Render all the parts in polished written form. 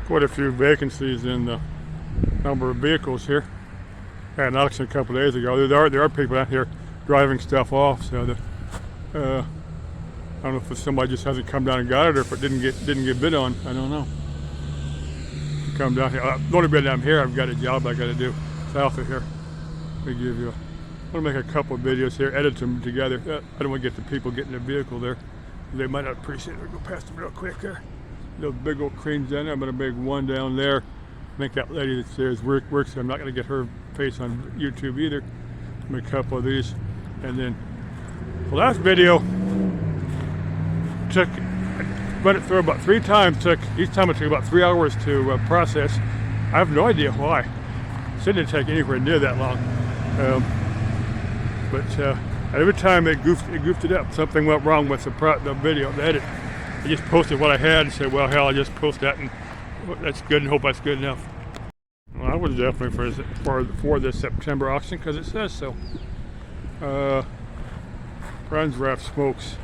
quite a few vacancies in the number of vehicles here. Had an auction a couple of days ago. There are people out here driving stuff off, so I don't know if somebody just hasn't come down and got it, or if it didn't get bid on. I don't know. Come down here. The only bid down here, I've got a job I got to do south of here. Let me give you. I want to make a couple of videos here, edit them together. I don't want to get the people getting the vehicle there. They might not appreciate it. I'll go past them real quick there. Those big old cranes down there. I'm going to make one down there. Make that lady that says works. I'm not going to get her face on YouTube either. Make a couple of these, and then the last video run it through about 3 times. Each time it took about 3 hours to process. I have no idea why. It didn't take anywhere near that long. But every time it goofed it up. Something went wrong with the video, the edit. I just posted what I had and said, well, hell, I just post that, and that's good, and hope that's good enough. Well, I was definitely for this September auction because it says so. Runs Raft Smokes.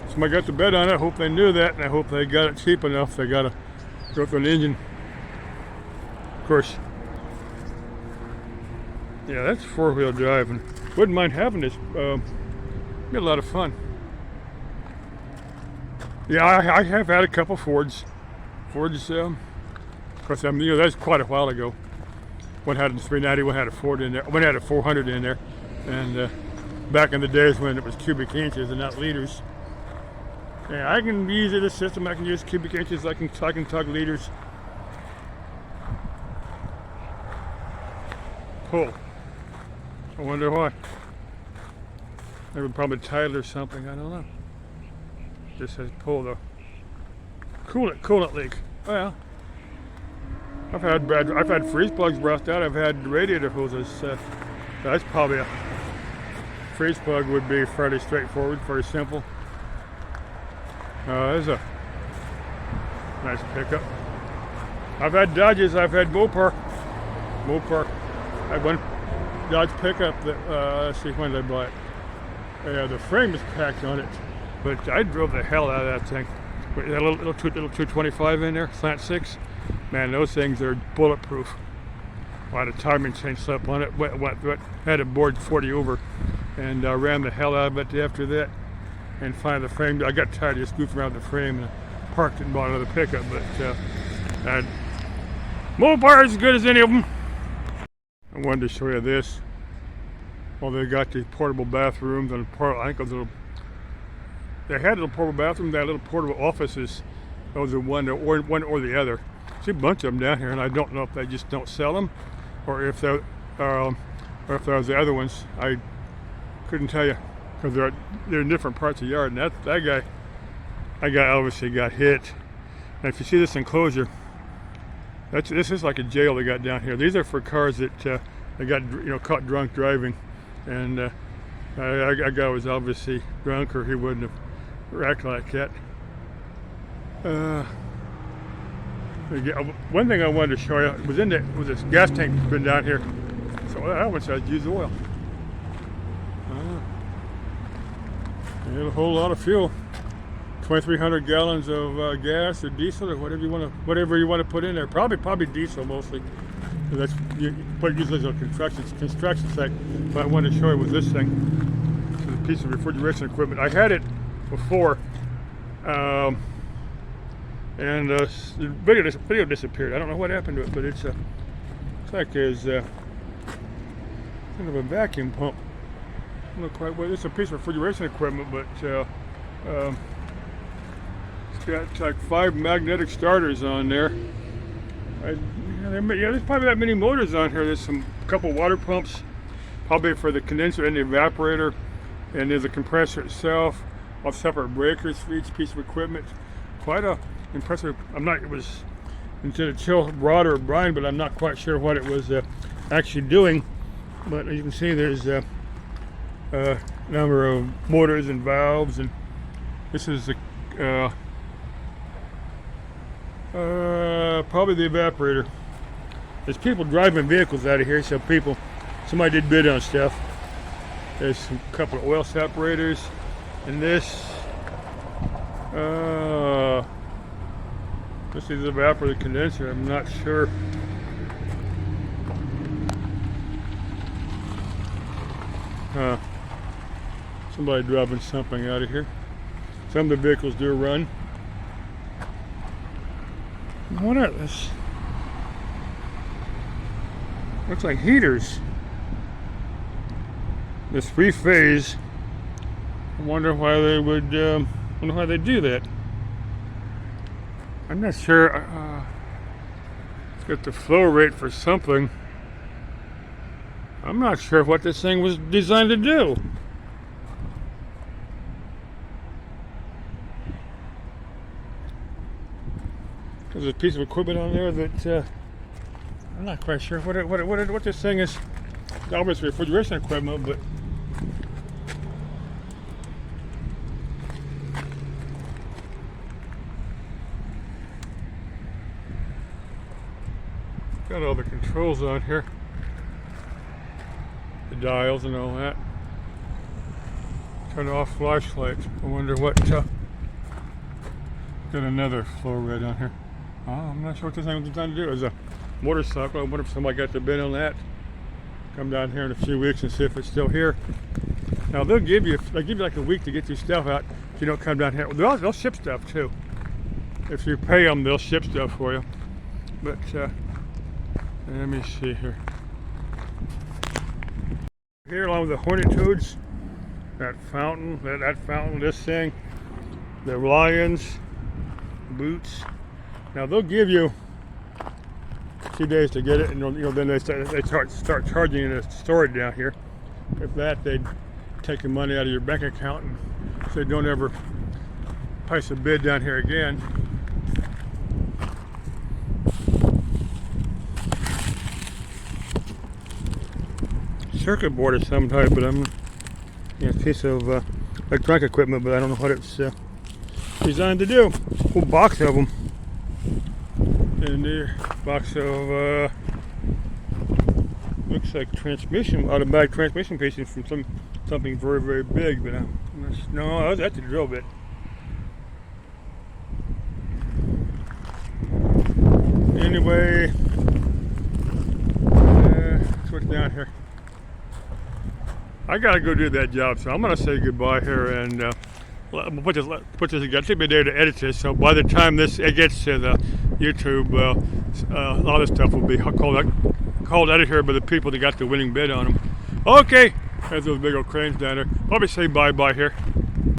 Somebody got the bid on it. I hope they knew that, and I hope they got it cheap enough. They got to go through an engine. Of course, yeah, that's 4-wheel drive, and wouldn't mind having this. Be a lot of fun. Yeah, I have had a couple Fords. Of course, that's quite a while ago. One had a 390, one had a Ford in there. One had a 400 in there, and back in the days when it was cubic inches and not liters. Yeah, I can use this system. I can use cubic inches. I can talk liters. Pull. I wonder why. They were probably titled or something. I don't know. Just says pull though. Coolant leak. Well, I've had freeze plugs burst out. I've had radiator hoses. That's probably a freeze plug would be fairly straightforward, very simple. There's a nice pickup. I've had Dodges. I've had Mopar. I had one Dodge pickup that let's see, when did I buy it? The frame is packed on it, but I drove the hell out of that thing. That little 225 in there, slant 6. Man, those things are bulletproof. I had a timing chain slip on it. Had it bored 40 over, and ran the hell out of it after that. And finally, the frame. I got tired of just goofing around the frame, and parked it and bought another pickup. But Mopar is as good as any of them. I wanted to show you this. Well, they got these portable bathrooms and I think those little. They had little portable bathrooms. They had little portable offices. Those are one or the other. See a bunch of them down here, and I don't know if they just don't sell them, or if they're the other ones. I couldn't tell you because they're in different parts of the yard. And that guy obviously got hit. And if you see this enclosure, this is like a jail they got down here. These are for cars that they got caught drunk driving, and that guy was obviously drunk, or he wouldn't have acted like that. One thing I wanted to show you was this gas tank that's been down here. So that one says use oil. A whole lot of fuel. 2,300 gallons of gas or diesel or whatever you want to put in there. Probably diesel mostly. That's usually a construction site. But I wanted to show you with this thing. It's a piece of refrigeration equipment. I had it before, and the video disappeared. I don't know what happened to it, but it's looks like there's kind of a vacuum pump. I don't know quite what. It's a piece of refrigeration equipment, but it's got like 5 magnetic starters on there. There's probably that many motors on here. There's a couple water pumps, probably for the condenser and the evaporator, and there's a compressor itself. All separate breakers for each piece of equipment. Quite a impressive. It was intended to chill water or brine, but I'm not quite sure what it was actually doing. But as you can see, there's a number of motors and valves, and this is probably the evaporator. There's people driving vehicles out of here, so somebody did bid on stuff. There's a couple of oil separators, and this This is the evaporated condenser. I'm not sure. Somebody driving something out of here. Some of the vehicles do run. What are this? Looks like heaters. This three-phase. I wonder why they would. Wonder why they do that. I'm not sure. Let's get the flow rate for something. I'm not sure what this thing was designed to do. There's a piece of equipment on there that I'm not quite sure what this thing is. It's obviously refrigeration equipment, but got all the controls on here, the dials and all that. Turn off flashlights. I wonder what. Got another flow rate on here. Oh, I'm not sure what this thing was designed to do. It's a motorcycle. I wonder if somebody got the bin on that. Come down here in a few weeks and see if it's still here. Now they'll give you like a week to get your stuff out if you don't come down here. They'll ship stuff too. If you pay them, they'll ship stuff for you. But let me see here. Here, along with the Hornitudes, that fountain, that fountain, this thing, the lions, boots. Now they'll give you a few days to get it, and then they start charging you to store it down here. If that, they'd take the money out of your bank account, and so they don't ever place a bid down here again. Circuit board of some type, but I'm a piece of electronic equipment, but I don't know what it's designed to do. A whole box of them. And there, box of looks like automatic transmission pieces from something very, very big, but no, that's a drill bit. Anyway, switch down here. I gotta go do that job, so I'm gonna say goodbye here, and put this. It took me a day to edit this, so by the time it gets to the YouTube, a lot of stuff will be called out of here by the people that got the winning bid on them. Okay, there's those big old cranes down there. I'll be saying bye-bye here.